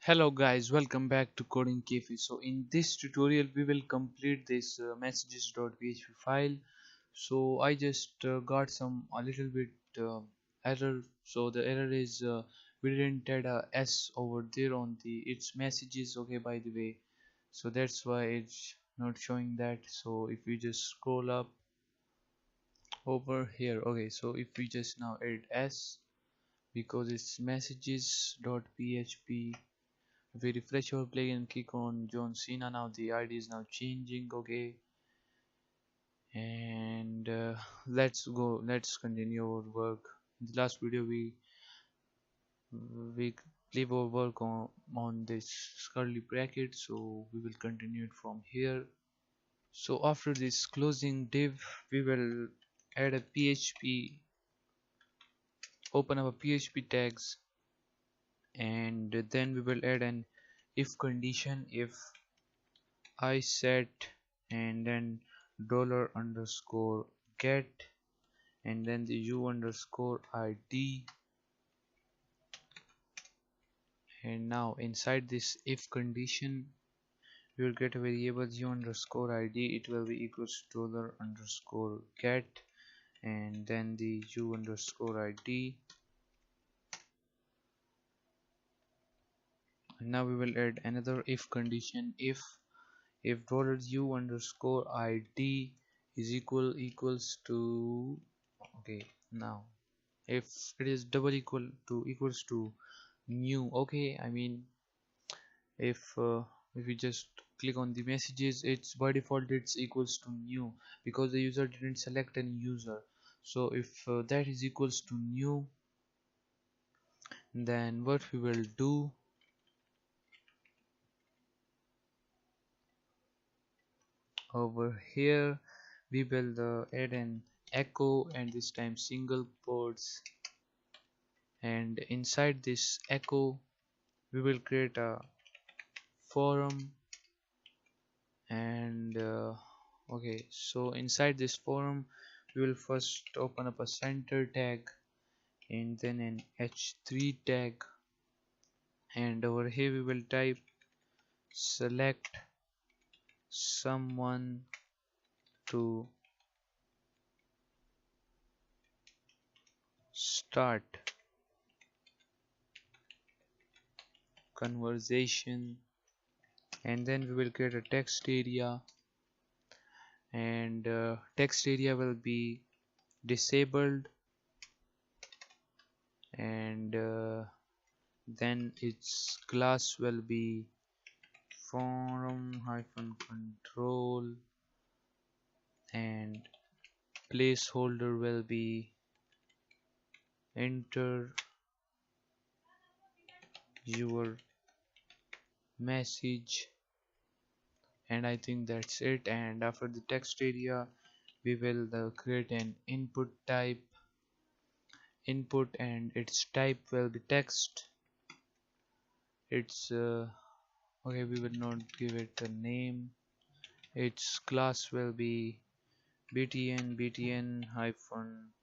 Hello guys, welcome back to Coding Cafe. So in this tutorial we will complete this messages.php file. So I just got a little bit error. So the error is we didn't add a s over there on the its messages. Okay, by the way, so that's why it's not showing that. So if we just scroll up over here, okay, so if we just now add s because it's messages.php. If we refresh our play and click on John Cena, now the ID is now changing. Okay, and let's continue our work. In the last video we leave our work on this curly bracket, so we will continue it from here. So after this closing div, we will add a PHP, open up a PHP tags, and then we will add an if condition if I set and then dollar underscore get and then the u underscore id, and now inside this if condition we will get a variable u underscore id. It will be equals to dollar underscore get and then the u underscore id. And now we will add another if condition if dollar u underscore id is equals to, okay, now if it is double equals to new. Okay, I mean if if we just click on the messages, it's by default it's equals to new because the user didn't select any user. So if that is equals to new, then what we will do, over here we will add an echo, and this time single quotes, and inside this echo we will create a forum. And okay, so inside this forum we will first open up a center tag and then an h3 tag, and over here we will type select someone to start conversation, and then we will create a text area, and text area will be disabled, and then its class will be forum hyphen control, and placeholder will be enter your message, and I think that's it. And after the text area we will create an input type input, and its type will be text. It's okay, we will not give it a name. Its class will be btn hyphen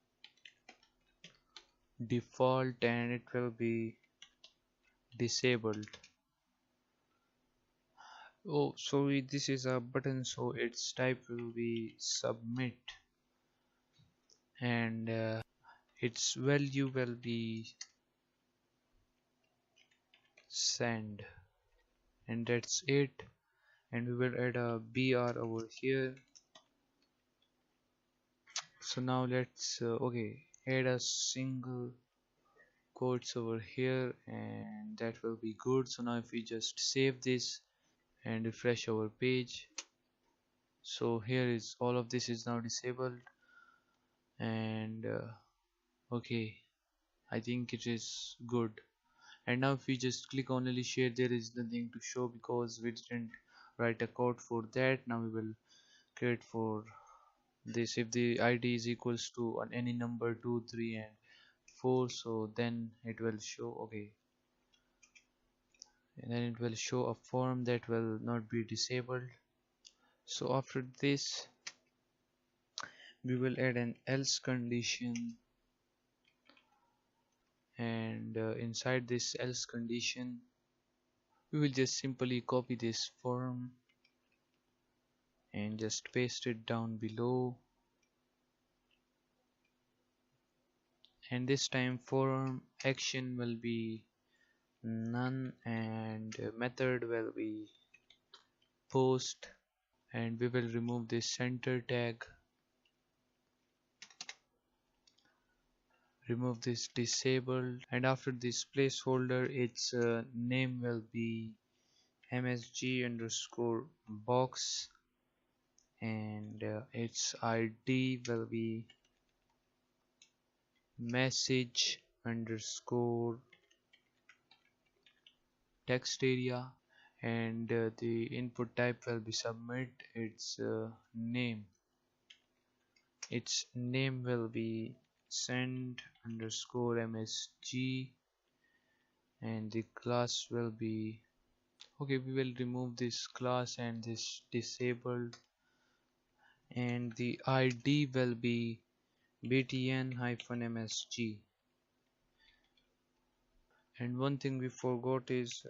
default, and it will be disabled. Oh, sorry, this is a button, so its type will be submit, and its value will be send, and that's it. And we will add a br over here. So now let's okay, add a single quotes over here, and that will be good. So now if we just save this and refresh our page, so here is all of this is now disabled, and okay, I think it is good. And now if we just click on only share, there is nothing to show because we didn't write a code for that. Now we will create for this. If the id is equals to any number 2 3 and 4, so then it will show, okay, and then it will show a form that will not be disabled. So after this we will add an else condition, and inside this else condition We will just simply copy this form and just paste it down below, and this time form action will be none and method will be post, and we will remove this center tag, remove this disabled, and after this placeholder its name will be msg underscore box, and its id will be message underscore text area, and the input type will be submit. Its name will be send underscore msg, and the class will be, okay, we will remove this class and this disabled, and the id will be btn-msg. And one thing we forgot is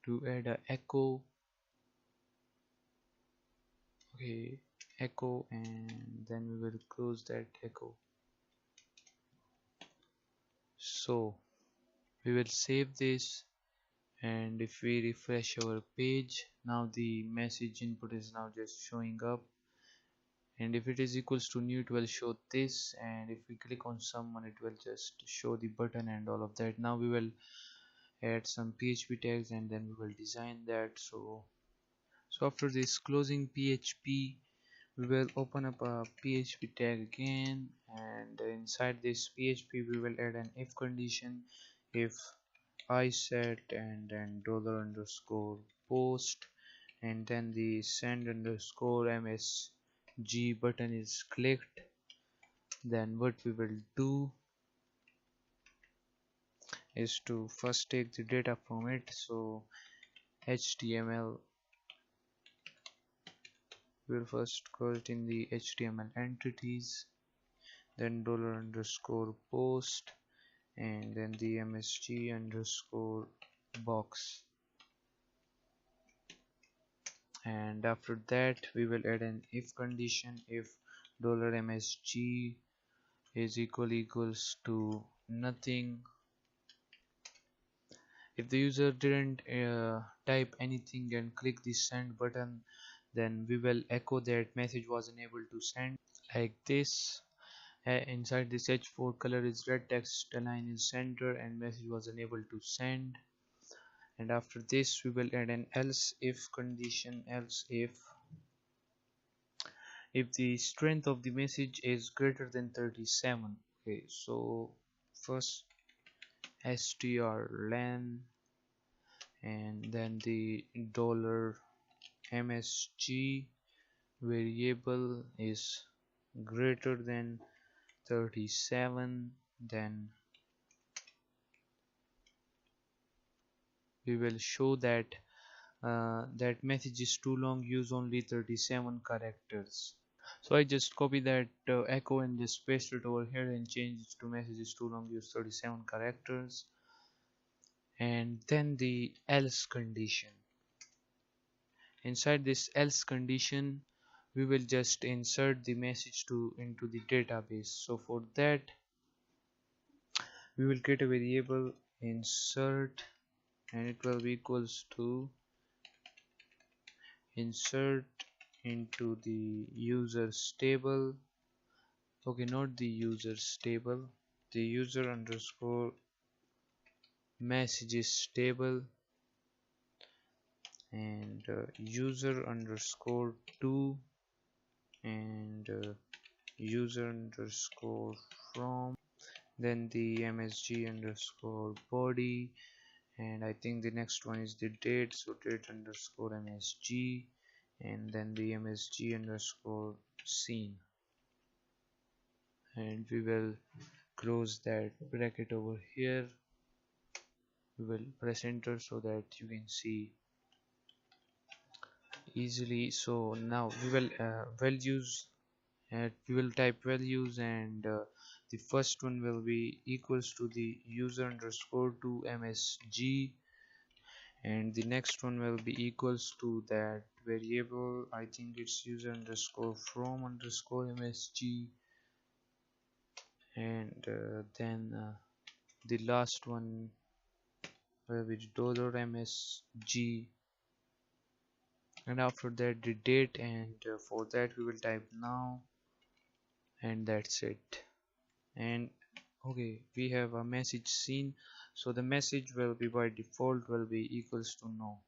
to add a echo. Okay, echo, and then we will close that echo. So we will save this, and if we refresh our page, now the message input is now just showing up, and if it is equals to new it will show this, and if we click on someone it will just show the button and all of that. Now we will add some PHP tags and then we will design that. So after this closing PHP, we will open up a PHP tag again, and inside this PHP we will add an if condition. If I set and then dollar underscore post, and then the send underscore msg button is clicked, then what we will do is to first take the data from it. So html, we'll first call it in the html entities, then dollar underscore post, and then the msg underscore box, and after that we will add an if condition. If dollar $msg is equals to nothing, if the user didn't type anything and click the send button, then we will echo that message was unable to send, like this. Inside this h4 color is red, text align is center, and message was unable to send. And after this we will add an else if condition. Else if the strength of the message is greater than 37. Okay, so first strlen, and then the dollar msg variable is greater than 37, then we will show that that message is too long, use only 37 characters. So I just copy that echo and just paste it over here and change it to message is too long, use 37 characters. And then the else condition. Inside this else condition we will just insert the message into the database. So for that we will create a variable insert, and it will be equals to insert into the users table. Okay, not the users table, the user underscore messages table, and user underscore to, and user underscore from, then the msg underscore body, and I think the next one is the date, so date underscore msg, and then the msg underscore scene, and we will close that bracket over here. We will press enter so that you can see easily. So now we will values, and we will type values, and the first one will be equals to the user underscore to msg, and the next one will be equals to that variable. I think it's user underscore from underscore msg, and then the last one will be dollar $msg, and after that the date, and for that we will type now, and that's it. And okay, we have a message seen, so the message will be by default will be equals to no.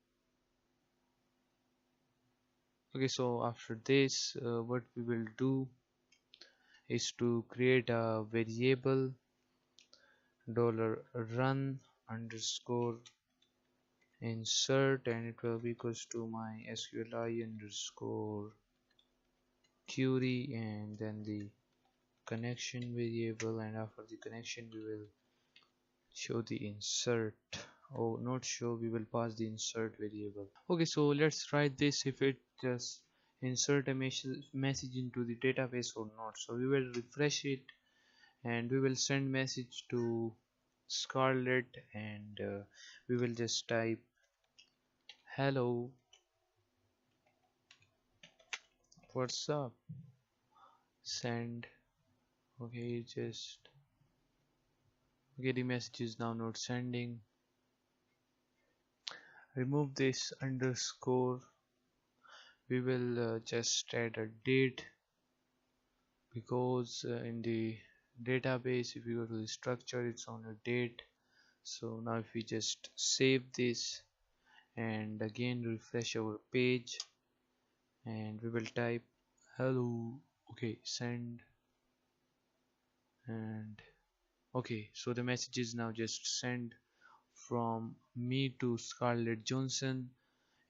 Okay, so after this what we will do is to create a variable dollar run underscore insert, and it will be equals to my sqli underscore query, and then the connection variable, and after the connection we will show the insert. Oh, not show, we will pass the insert variable. Okay, so let's try this if it just insert a message into the database or not. So we will refresh it, and we will send message to Scarlet, and we will just type hello, what's up, send. Okay, just okay, the message is now not sending. Remove this underscore, we will just add a date, because in the database if you go to the structure it's on a date. So now if we just save this and again refresh our page, and we will type hello, okay, send, and okay, so the message is now just sent from me to Scarlett Johnson.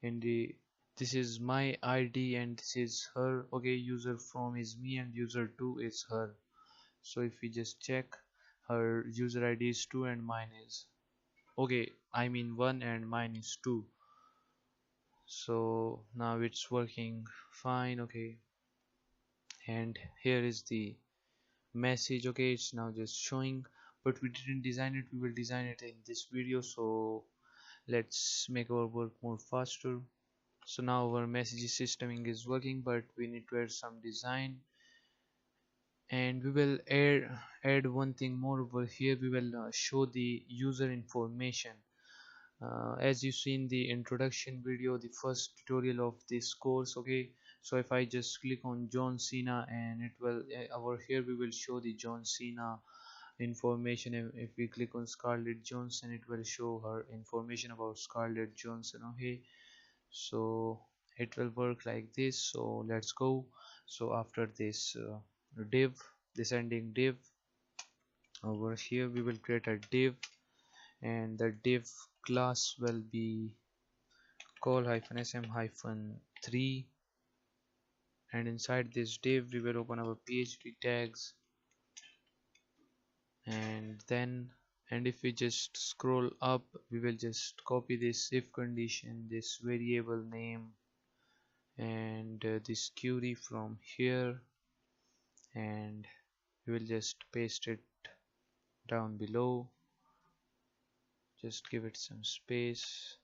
In the this is my ID and this is her. Okay, user from is me and user 2 is her. So if we just check, her user ID is 2 and mine is, okay, I mean 1 and mine is 2. So now it's working fine. Okay, and here is the message. Okay, it's now just showing, but we didn't design it, we will design it in this video. So let's make our work more faster. So now our message systeming is working, but we need to add some design, and we will add one thing more over here. We will show the user information, as you see in the introduction video, the first tutorial of this course. Okay, so if I just click on John Cena, and it will over here we will show the John Cena information. If we click on Scarlett Johansson, it will show her information about Scarlett Johansson. Okay, so it will work like this. So let's go. So after this div, descending div, over here we will create a div, and the div class will be call hyphen sm hyphen 3, and inside this div we will open our php tags, and then, and if we just scroll up, we will just copy this if condition, this variable name, and this query from here, and we will just paste it down below. Just give it some space,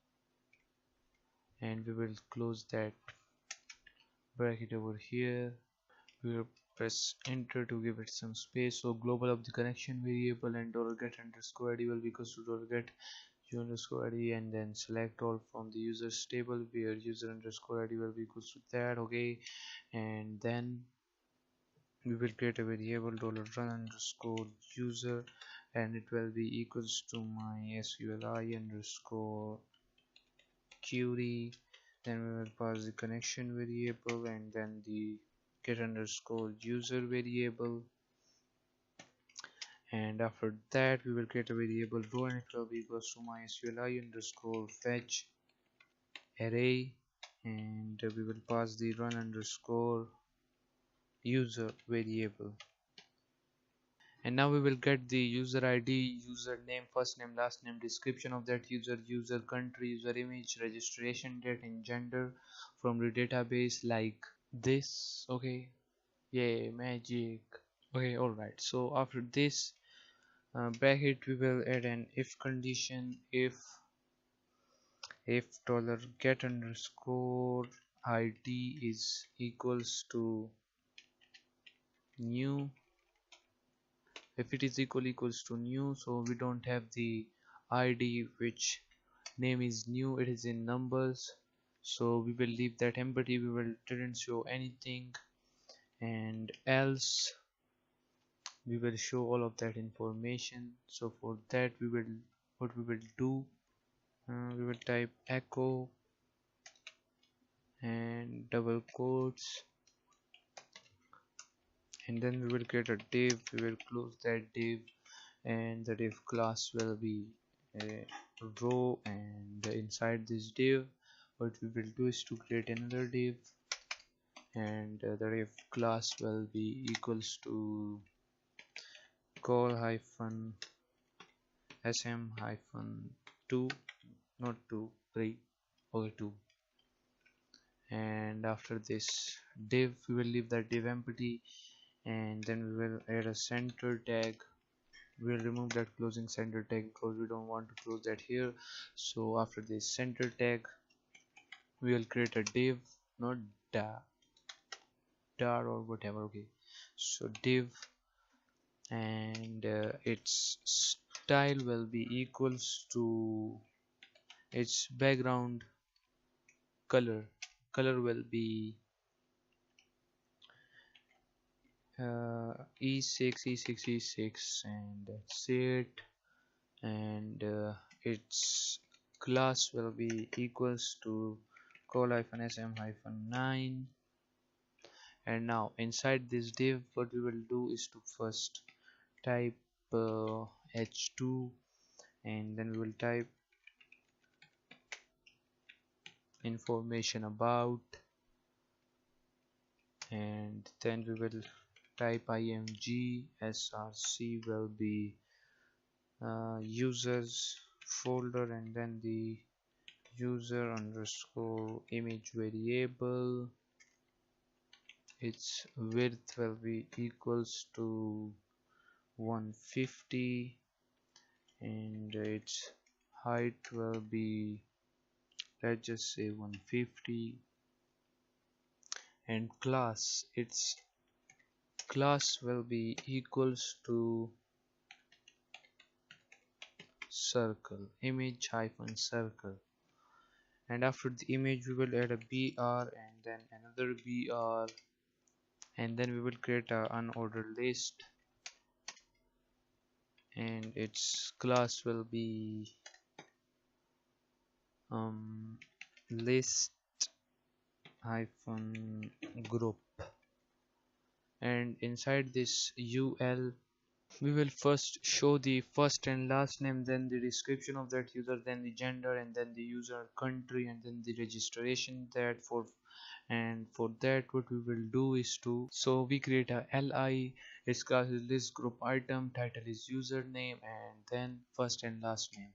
and we will close that bracket over here. We will press enter to give it some space. So global of the connection variable and $get underscore id will be equals to $get u underscore id, and then select all from the users table where user underscore id will be equals to that. Okay, and then we will create a variable $run underscore user, and it will be equals to my sqli underscore query. Then we will pass the connection variable, and then the get underscore user variable, and after that we will create a variable row, and it will be equals to my sqli underscore fetch array, and we will pass the run underscore user variable. And now we will get the user id, username, first name, last name, description of that user, user country, user image, registration date, and gender from the database like this. Okay, yay, magic. Okay, all right, so after this bracket we will add an if condition. If if $get underscore id is equals to new, if it is equals to new, so we don't have the id which name is new, it is in numbers, so we will leave that empty, we will didn't show anything. And else we will show all of that information. So for that we will, what we will do, we will type echo and double quotes, and then we will create a div, we will close that div, and the div class will be a row, and inside this div what we will do is to create another div, and the div class will be equals to call hyphen sm hyphen 2, not 2, 3, okay 2. And after this div we will leave that div empty, and then we will add a center tag. We'll remove that closing center tag because we don't want to close that here. So after this center tag we will create a div, not dar or whatever, okay, so div, and its style will be equals to its background color will be e6 e6 e6, and that's it. And its class will be equals to call hyphen sm hyphen 9. And now inside this div what we will do is to first type h2, and then we will type information about, and then we will type img src will be users folder, and then the user underscore image variable, its width will be equals to 150, and its height will be, let's just say 150, and class, its class will be equals to circle, image hyphen circle. And after the image we will add a br, and then another br, and then we will create a unordered list, and its class will be list hyphen group. And inside this ul we will first show the first and last name, then the description of that user, then the gender, and then the user country, and then the registration that for. And for that what we will do is to, so we create a li, its class is list group item, title is username, and then first and last name.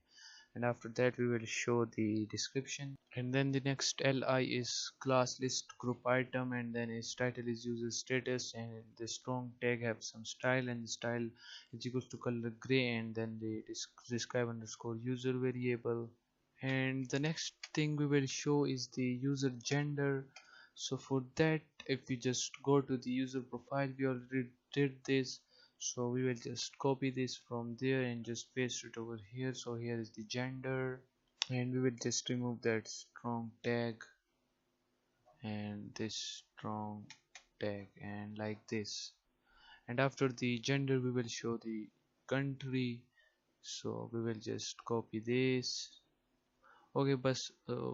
And after that we will show the description, and then the next li is class list group item, and then its title is user status, and the strong tag have some style, and the style is equals to color gray, and then the describe underscore user variable. And the next thing we will show is the user gender. So for that, if we just go to the user profile, we already did this, so we will just copy this from there and just paste it over here. So here is the gender, and we will just remove that strong tag and this strong tag, and like this. And after the gender we will show the country, so we will just copy this, okay, but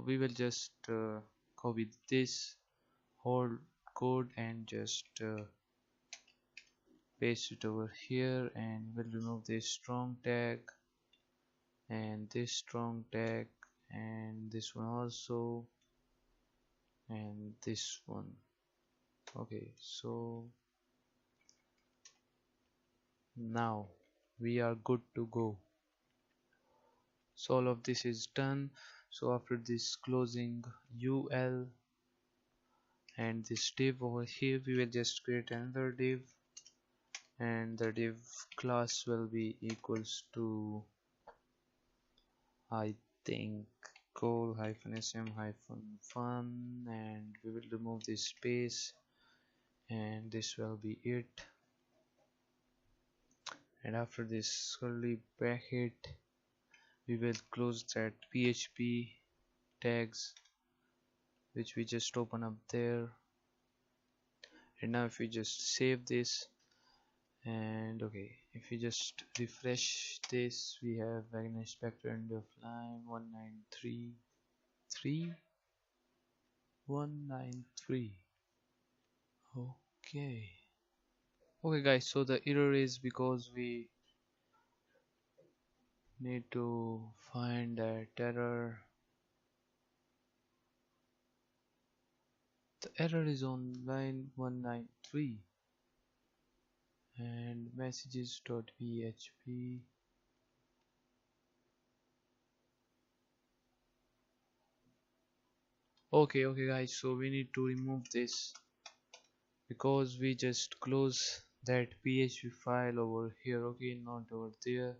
we will just copy this whole code and just paste it over here, and we'll remove this strong tag and this strong tag and this one also and this one. Okay, so now we are good to go. So all of this is done. So after this closing ul and this div over here, we will just create another div, and the div class will be equals to, I think, call hyphen sm hyphen fun, and we will remove this space, and this will be it. And after this curly bracket we will close that PHP tags which we just open up there. And now if we just save this, and okay, if we just refresh this, we have an inspector end of line 1933 okay. Okay guys, so the error is because we need to find that error. The error is on line 193 and messages.php. Okay guys, so we need to remove this because we just close that PHP file over here, okay, not over there.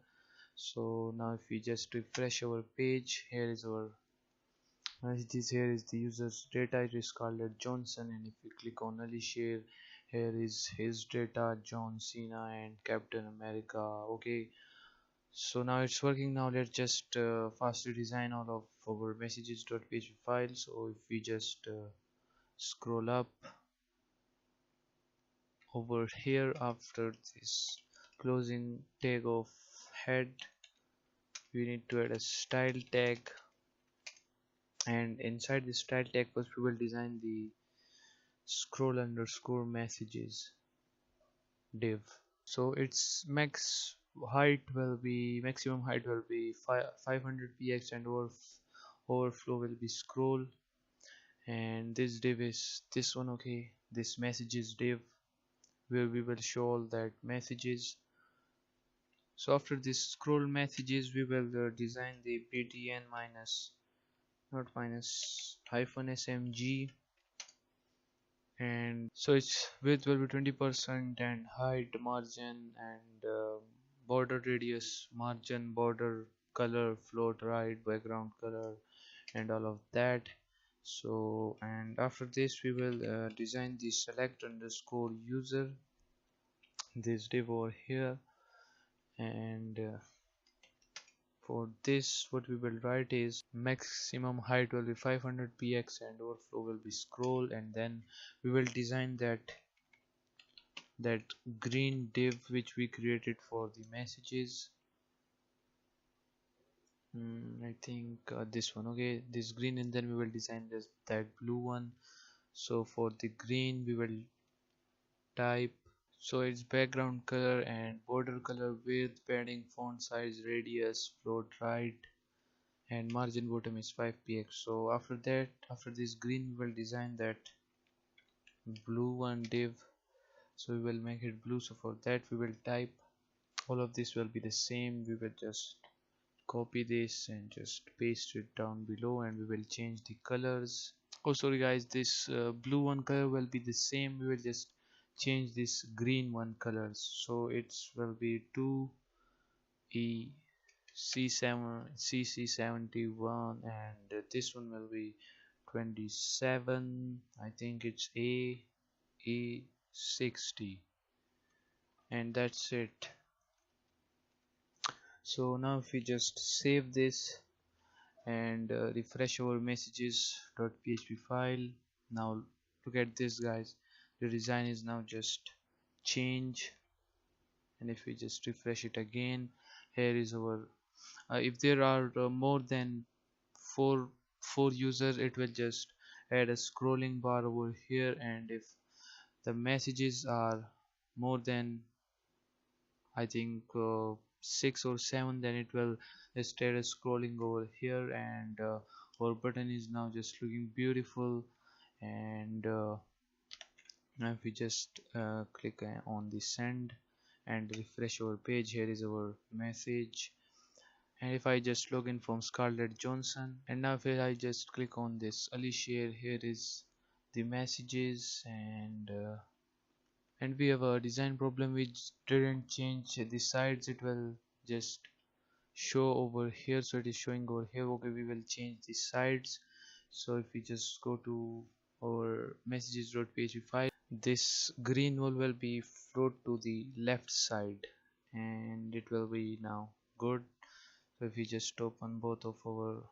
So now if we just refresh our page, here is our messages, here is the user's data, it is Scarlett Johnson, and if we click on Ali share, here is his data, John Cena and Captain America. Okay, so now it's working. Now let's just fast redesign all of our messages.php file. So if we just scroll up over here, after this closing tag of head, we need to add a style tag, and inside the style tag first we will design the scroll underscore messages div. So its maximum height will be 500 px, and overflow will be scroll, and this div is this one, okay, this messages div where we will show all that messages. So after this scroll messages we will design the btn minus not minus hyphen smg, and so its width will be 20% and height margin and border radius margin border color float right background color and all of that. So and after this we will design the select underscore user, this div over here, and for this what we will write is maximum height will be 500 px and overflow will be scroll, and then we will design that green div which we created for the messages. I think this one, okay, this green, and then we will design that blue one. So for the green we will type, so it's background color and border color width padding font size radius float right and margin bottom is 5 px. So after that, after this green we will design that blue one div, so we will make it blue. So for that we will type, all of this will be the same, we will just copy this and just paste it down below, and we will change the colors. Oh sorry guys, this blue one color will be the same, we will just change this green one colors, so it will be 2e c7 cc71, and this one will be 27, I think it's a e60, and that's it. So now if we just save this and refresh our messages.php file, now look at this guys, the design is now just change, and if we just refresh it again, here is our if there are more than four users, it will just add a scrolling bar over here, and if the messages are more than I think 6 or 7, then it will start scrolling over here, and our button is now just looking beautiful. And now if we just click on the send and refresh our page, here is our message, and if I just log in from Scarlett Johnson, and now if I just click on this Ali share, here is the messages, and we have a design problem which didn't change the sides, it will just show over here, so it is showing over here. Okay, we will change the sides. So if we just go to our messages.php file, this green wall will be float to the left side, and it will be now good. So if we just open both of our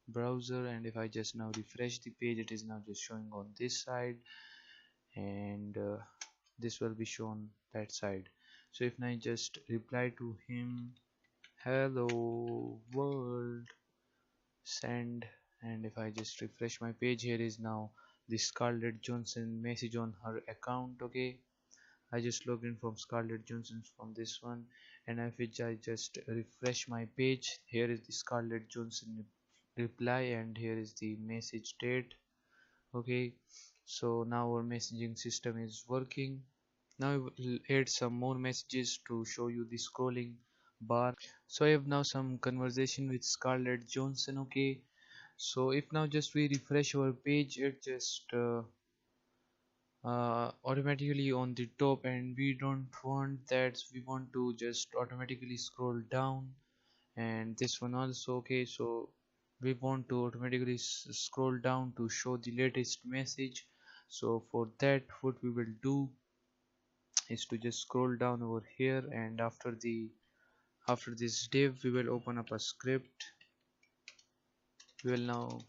browser, and if I just now refresh the page, it is now just showing on this side, and this will be shown that side. So if I just reply to him, hello world, send, and if I just refresh my page, here is now the Scarlett Johansson message on her account. Okay, I just logged in from Scarlett Johansson from this one, and if I just refresh my page, here is the Scarlett Johansson reply, and here is the message date. Okay, so now our messaging system is working. Now I will add some more messages to show you the scrolling bar. So I have now some conversation with Scarlett Johansson. Okay, so if now just we refresh our page, it just automatically on the top, and we don't want that. We want to just automatically scroll down, and this one also. Okay, so we want to automatically scroll down to show the latest message. So for that, what we will do is to just scroll down over here, and after this div, we will open up a script. We will now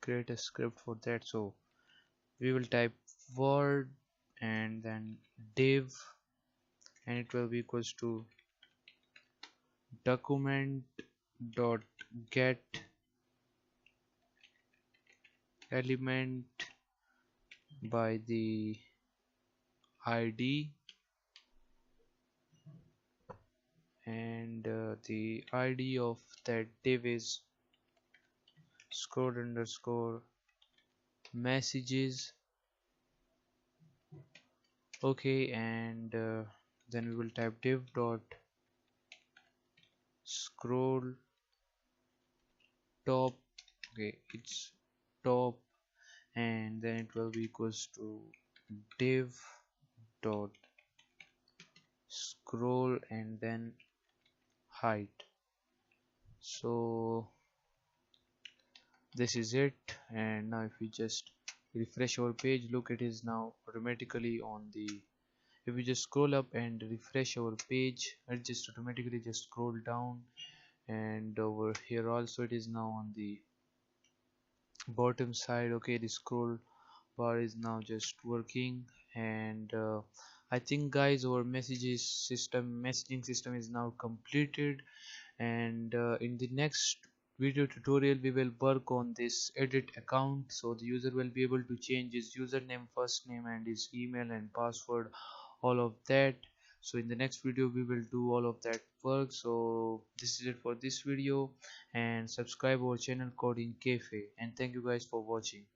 create a script for that. So we will type word and then div, and it will be equals to document dot get element by the id, and the id of that div is scroll underscore messages. Okay, and then we will type div dot scroll top. Okay, it's top, and then it will be equals to div dot scroll and then height. So this is it, and now if we just refresh our page, look, it is now automatically on the, if we just scroll up and refresh our page, it just automatically just scroll down, and over here also it is now on the bottom side. Okay, the scroll bar is now just working, and I think guys our messaging system is now completed, and in the next video tutorial we will work on this edit account, so the user will be able to change his username, first name, and his email and password, all of that. So in the next video we will do all of that work. So this is it for this video, and subscribe our channel Coding Cafe, and thank you guys for watching.